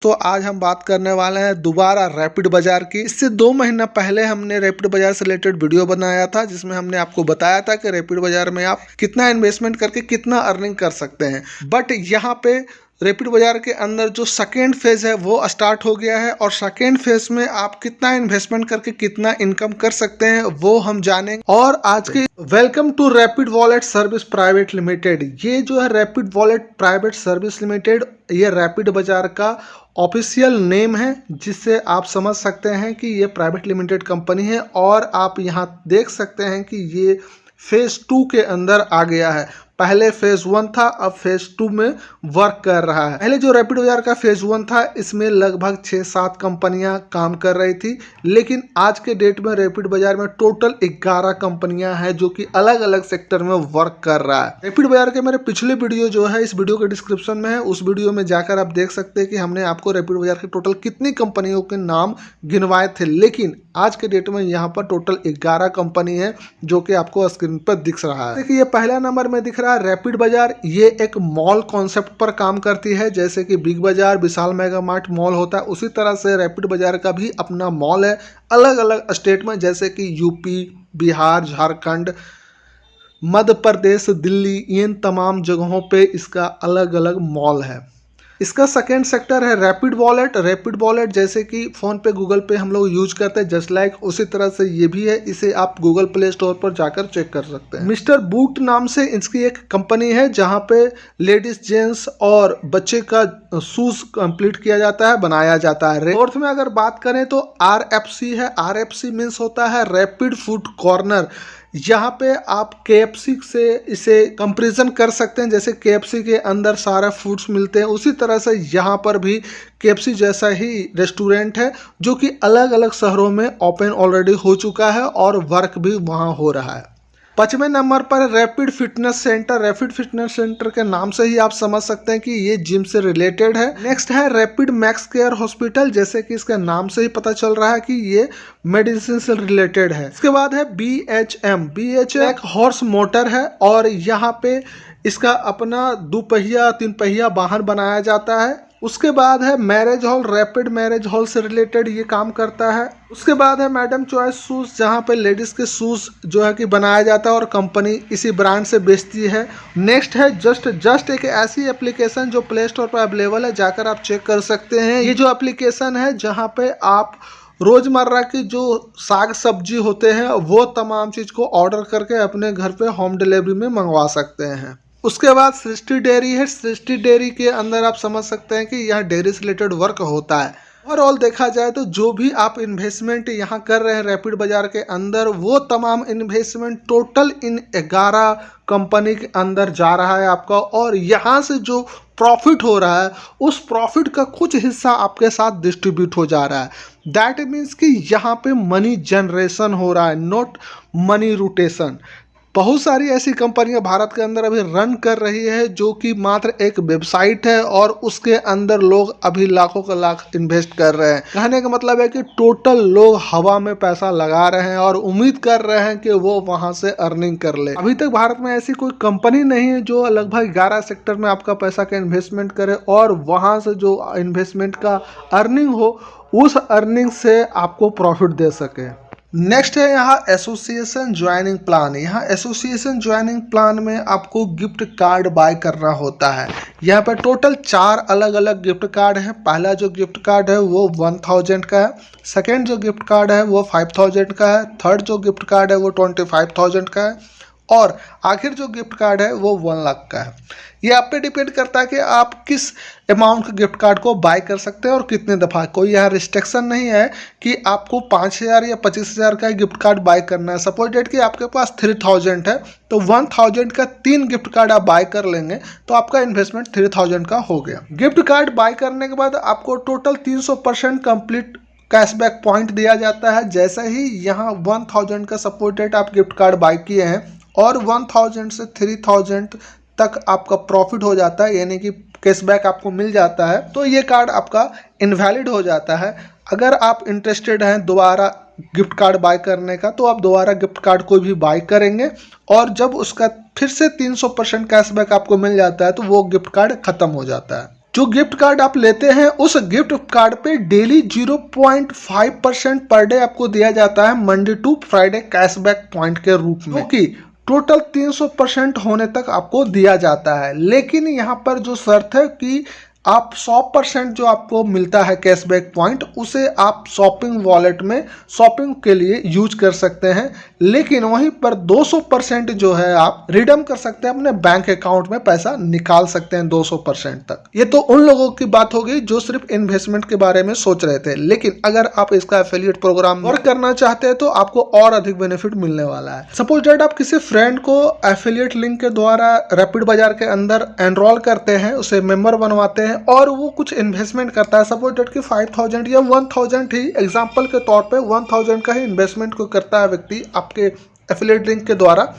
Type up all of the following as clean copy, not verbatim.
तो आज हम बात करने वाले हैं दोबारा रैपिड बाजार की। इससे 2 महीना पहले हमने रैपिड बाजार से रिलेटेड वीडियो बनाया था जिसमें हमने आपको बताया था कि रैपिड बाजार में आप कितना इन्वेस्टमेंट करके कितना अर्निंग कर सकते हैं। बट यहाँ पे रैपिड बाजार के अंदर जो सेकेंड फेज है वो स्टार्ट हो गया है और सेकेंड फेज में आप कितना इन्वेस्टमेंट करके कितना इनकम कर सकते हैं वो हम जानेंगे। और आज के welcome to Rapid Wallet service private limited. ये जो है Rapid Wallet private service limited, ये रैपिड बाजार का ऑफिशियल नेम है जिससे आप समझ सकते हैं कि ये प्राइवेट लिमिटेड कंपनी है। और आप यहाँ देख सकते हैं कि ये फेज 2 के अंदर आ गया है। पहले फेज 1 था, अब फेज 2 में वर्क कर रहा है। पहले जो रैपिड बाजार का फेज 1 था इसमें लगभग 6-7 कंपनियां काम कर रही थी, लेकिन आज के डेट में रैपिड बाजार में टोटल 11 कंपनियां हैं जो कि अलग अलग सेक्टर में वर्क कर रहा है। रैपिड बाजार के मेरे पिछले वीडियो जो है इस वीडियो के डिस्क्रिप्शन में है, उस वीडियो में जाकर आप देख सकते हैं कि हमने आपको रैपिड बाजार के टोटल कितनी कंपनियों के नाम गिनवाए थे। लेकिन आज के डेट में यहाँ पर टोटल 11 कंपनी है जो कि आपको स्क्रीन पर दिख रहा है। देखिए ये पहला नंबर में दिख रहा है रैपिड बाजार। ये एक मॉल कॉन्सेप्ट पर काम करती है, जैसे कि बिग बाजार, विशाल मेगा मार्ट मॉल होता है, उसी तरह से रैपिड बाजार का भी अपना मॉल है अलग अलग स्टेट में, जैसे कि यूपी, बिहार, झारखंड, मध्य प्रदेश, दिल्ली, इन तमाम जगहों पे इसका अलग अलग मॉल है। इसका सेकेंड सेक्टर है रैपिड वॉलेट। रैपिड वॉलेट जैसे कि फ़ोन पे, गूगल पे हम लोग यूज करते हैं जस्ट लाइक, उसी तरह से ये भी है। इसे आप गूगल प्ले स्टोर पर जाकर चेक कर सकते हैं। मिस्टर बूट नाम से इसकी एक कंपनी है जहां पे लेडीज, जेंट्स और बच्चे का शूज कंप्लीट किया जाता है, बनाया जाता है। फोर्थ में अगर बात करें तो RFC है। RFC मीन्स होता है रैपिड फूड कॉर्नर। यहाँ पे आप KFC से इसे कंपेरिजन कर सकते हैं, जैसे KFC के अंदर सारा फूड्स मिलते हैं, उसी तरह से यहाँ पर भी KFC जैसा ही रेस्टोरेंट है जो कि अलग अलग शहरों में ओपन ऑलरेडी हो चुका है और वर्क भी वहाँ हो रहा है। 5वें नंबर पर rapid fitness centre. Rapid fitness centre के नाम से ही आप समझ सकते हैं कि ये जिम से रिलेटेड है। नेक्स्ट है रैपिड मैक्स केयर हॉस्पिटल, जैसे कि इसके नाम से ही पता चल रहा है कि ये मेडिसिन से रिलेटेड है। इसके बाद है BHM। BHM एक हॉर्स मोटर है और यहाँ पे इसका अपना 2 पहिया 3 पहिया वाहन बनाया जाता है। उसके बाद है marriage hall. Rapid marriage hall से रिलेटेड ये काम करता है। उसके बाद है मैडम चॉइस शूज, जहाँ पे लेडीज के शूज जो है कि बनाया जाता है और कंपनी इसी ब्रांड से बेचती है। नेक्स्ट है जस्ट एक ऐसी एप्लीकेशन जो प्ले स्टोर पर अवेलेबल है, जाकर आप चेक कर सकते हैं। ये जो एप्लीकेशन है जहाँ पे आप रोजमर्रा की जो साग सब्जी होते हैं वो तमाम चीज को ऑर्डर करके अपने घर पे होम डिलीवरी में मंगवा सकते हैं। उसके बाद सृष्टि डेयरी है। सृष्टि डेयरी के अंदर आप समझ सकते हैं कि यहाँ डेयरी से रिलेटेड वर्क होता है। ओवरऑल देखा जाए तो जो भी आप इन्वेस्टमेंट यहाँ कर रहे हैं रैपिड बाजार के अंदर, वो तमाम इन्वेस्टमेंट टोटल इन 11 कंपनी के अंदर जा रहा है आपका। और यहाँ से जो प्रॉफिट हो रहा है उस प्रॉफिट का कुछ हिस्सा आपके साथ डिस्ट्रीब्यूट हो जा रहा है। दैट मीन्स कि यहाँ पे मनी जनरेशन हो रहा है, नॉट मनी रोटेशन। बहुत सारी ऐसी कंपनियां भारत के अंदर अभी रन कर रही है जो कि मात्र एक वेबसाइट है और उसके अंदर लोग अभी लाखों का लाख इन्वेस्ट कर रहे हैं। कहने का मतलब है कि टोटल लोग हवा में पैसा लगा रहे हैं और उम्मीद कर रहे हैं कि वो वहां से अर्निंग कर ले। अभी तक भारत में ऐसी कोई कंपनी नहीं है जो लगभग 11 सेक्टर में आपका पैसा का इन्वेस्टमेंट करे और वहां से जो इन्वेस्टमेंट का अर्निंग हो उस अर्निंग से आपको प्रॉफिट दे सके। नेक्स्ट है यहाँ एसोसिएशन ज्वाइनिंग प्लान। यहाँ एसोसिएशन ज्वाइनिंग प्लान में आपको गिफ्ट कार्ड बाय करना होता है। यहाँ पर टोटल 4 अलग अलग गिफ्ट कार्ड हैं। पहला जो गिफ्ट कार्ड है वो 1000 का है, सेकेंड जो गिफ्ट कार्ड है वो 5000 का है, थर्ड जो गिफ्ट कार्ड है वो 25000 का है और आखिर जो गिफ्ट कार्ड है वो 1 लाख का है। ये आप पे डिपेंड करता है कि आप किस अमाउंट के गिफ्ट कार्ड को बाय कर सकते हैं और कितने दफ़ा। कोई यहाँ रिस्ट्रिक्शन नहीं है कि आपको 5000 या 25000 का गिफ्ट कार्ड बाय करना है। सपोज डेट कि आपके पास 3000 है तो 1000 का 3 गिफ्ट कार्ड आप बाय कर लेंगे तो आपका इन्वेस्टमेंट 3000 का हो गया। गिफ्ट कार्ड बाय करने के बाद आपको टोटल 300% कंप्लीट कैशबैक पॉइंट दिया जाता है। जैसे ही यहाँ 1000 का सपोज डेट आप गिफ्ट कार्ड बाय किए हैं और 1000 से 3000 तक आपका प्रॉफिट हो जाता है, यानी कि कैशबैक आपको मिल जाता है, तो ये कार्ड आपका इनवैलिड हो जाता है। अगर आप इंटरेस्टेड हैं दोबारा गिफ्ट कार्ड बाय करने का तो आप दोबारा गिफ्ट कार्ड को भी बाय करेंगे और जब उसका फिर से 300% कैशबैक आपको मिल जाता है तो वो गिफ्ट कार्ड खत्म हो जाता है। जो गिफ्ट कार्ड आप लेते हैं उस गिफ्ट कार्ड पे डेली 0.5% पर डे आपको दिया जाता है Monday to Friday cashback point के रूप में, कि टोटल 300% होने तक आपको दिया जाता है। लेकिन यहाँ पर जो शर्त है कि आप 100% जो आपको मिलता है कैशबैक पॉइंट उसे आप शॉपिंग वॉलेट में शॉपिंग के लिए यूज कर सकते हैं, लेकिन वहीं पर 200% जो है आप रिडीम कर सकते हैं, अपने बैंक अकाउंट में पैसा निकाल सकते हैं 200% तक। ये तो उन लोगों की बात होगी जो सिर्फ इन्वेस्टमेंट के बारे में सोच रहे थे, लेकिन अगर आप इसका एफिलिएट प्रोग्राम वर्क करना चाहते हैं तो आपको और अधिक बेनिफिट मिलने वाला है। सपोज दैट आप किसी फ्रेंड को एफिलिएट लिंक के द्वारा रैपिड बाजार के अंदर एनरोल करते हैं, उसे मेंबर बनवाते हैं और वो कुछ इन्वेस्टमेंट करता है। सपोज दैट कि 5000 या 1000 ही, एग्जांपल के तौर पे 1000 का ही इन्वेस्टमेंट को करता है व्यक्ति आपके एफिलिएट लिंक के द्वारा,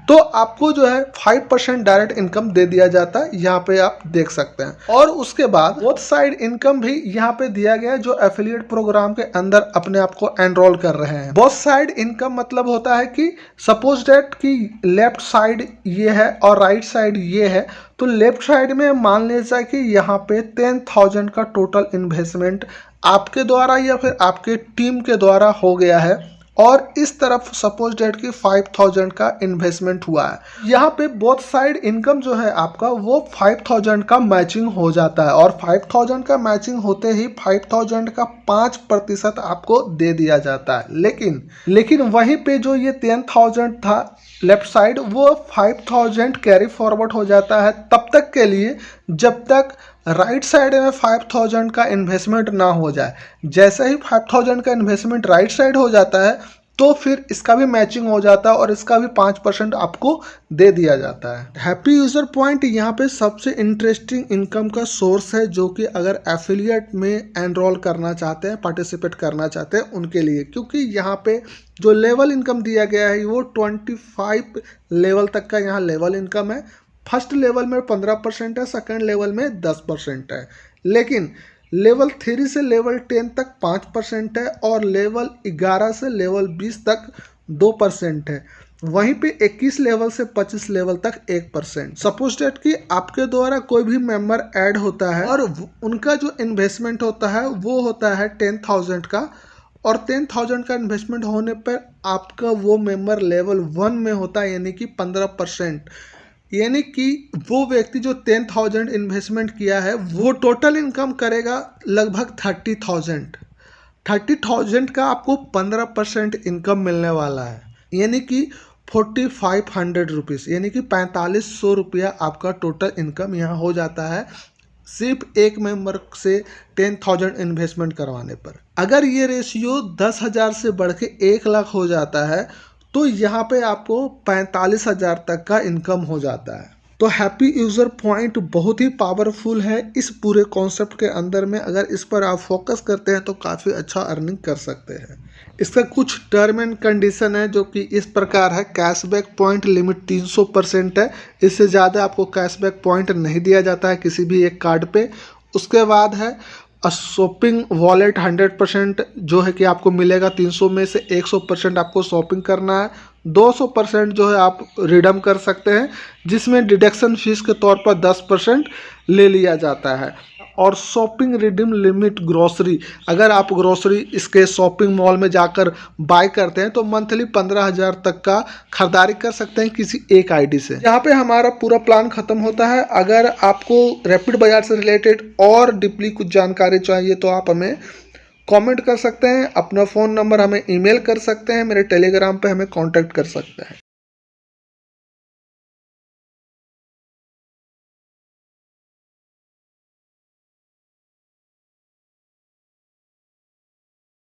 तो आपको जो है 5% डायरेक्ट इनकम दे दिया जाता है, यहाँ पे आप देख सकते हैं। और उसके बाद बोथ साइड इनकम भी यहाँ पे दिया गया है जो एफिलिएट प्रोग्राम के अंदर अपने आप को एनरोल कर रहे हैं। बोथ साइड इनकम मतलब होता है कि सपोज दैट कि लेफ्ट साइड ये है और राइट साइड ये है, तो लेफ्ट साइड में मान लीजिए कि यहाँ पे 10,000 का टोटल इन्वेस्टमेंट आपके द्वारा या फिर आपके टीम के द्वारा हो गया है, और इस तरफ सपोज डेट की 5000 का इन्वेस्टमेंट हुआ है। यहाँ पे बोथ साइड इनकम जो है आपका वो 5000 का मैचिंग हो जाता है, और 5000 का मैचिंग होते ही 5000 का 5% आपको दे दिया जाता है। लेकिन वहीं पे जो ये 10,000 था लेफ्ट साइड, वो 5000 कैरी फॉरवर्ड हो जाता है तब तक के लिए जब तक राइट साइड में 5000 का इन्वेस्टमेंट ना हो जाए। जैसे ही 5000 का इन्वेस्टमेंट राइट साइड हो जाता है तो फिर इसका भी मैचिंग हो जाता है और इसका भी 5% आपको दे दिया जाता है। हैप्पी यूजर पॉइंट यहाँ पे सबसे इंटरेस्टिंग इनकम का सोर्स है, जो कि अगर एफिलिएट में एनरोल करना चाहते हैं, पार्टिसिपेट करना चाहते हैं उनके लिए, क्योंकि यहाँ पे जो लेवल इनकम दिया गया है वो 25 लेवल तक का यहाँ लेवल इनकम है। फर्स्ट लेवल में 15% है, सेकंड लेवल में 10% है, लेकिन लेवल 3 से लेवल 10 तक 5% है और लेवल 11 से लेवल 20 तक 2% है। वहीं पे 21 लेवल से 25 लेवल तक 1%। सपोज दैट कि आपके द्वारा कोई भी मेंबर ऐड होता है और उनका जो इन्वेस्टमेंट होता है वो होता है 10,000 का, और 10,000 का इन्वेस्टमेंट होने पर आपका वो मेंबर लेवल 1 में होता है, यानी कि 15%। यानी कि वो व्यक्ति जो 10,000 इन्वेस्टमेंट किया है वो टोटल इनकम करेगा लगभग 30,000 का आपको 15% इनकम मिलने वाला है, यानी कि 4,500 रुपीज़, यानी कि 4500 रुपया आपका टोटल इनकम यहाँ हो जाता है सिर्फ एक मेंबर से 10,000 इन्वेस्टमेंट करवाने पर। अगर ये रेशियो 10,000 से बढ़ के 1 लाख हो जाता है तो यहाँ पे आपको 45,000 तक का इनकम हो जाता है। तो हैप्पी यूज़र पॉइंट बहुत ही पावरफुल है इस पूरे कॉन्सेप्ट के अंदर में। अगर इस पर आप फोकस करते हैं तो काफ़ी अच्छा अर्निंग कर सकते हैं। इसका कुछ टर्म एंड कंडीशन है जो कि इस प्रकार है। कैशबैक पॉइंट लिमिट 300% है, इससे ज़्यादा आपको कैशबैक पॉइंट नहीं दिया जाता है किसी भी एक कार्ड पे। उसके बाद है शॉपिंग वॉलेट 100% जो है कि आपको मिलेगा। 300 में से 100% आपको शॉपिंग करना है, 200% जो है आप रिडीम कर सकते हैं, जिसमें डिडक्शन फीस के तौर पर 10% ले लिया जाता है। और शॉपिंग रिडीम लिमिट ग्रोसरी, अगर आप ग्रोसरी इसके शॉपिंग मॉल में जाकर बाय करते हैं तो मंथली 15,000 तक का खरीदारी कर सकते हैं किसी एक आईडी से। यहाँ पे हमारा पूरा प्लान खत्म होता है। अगर आपको रैपिड बाजार से रिलेटेड और डीपली कुछ जानकारी चाहिए तो आप हमें कमेंट कर सकते हैं, अपना फ़ोन नंबर हमें ईमेल कर सकते हैं, मेरे टेलीग्राम पे हमें कांटेक्ट कर सकते हैं।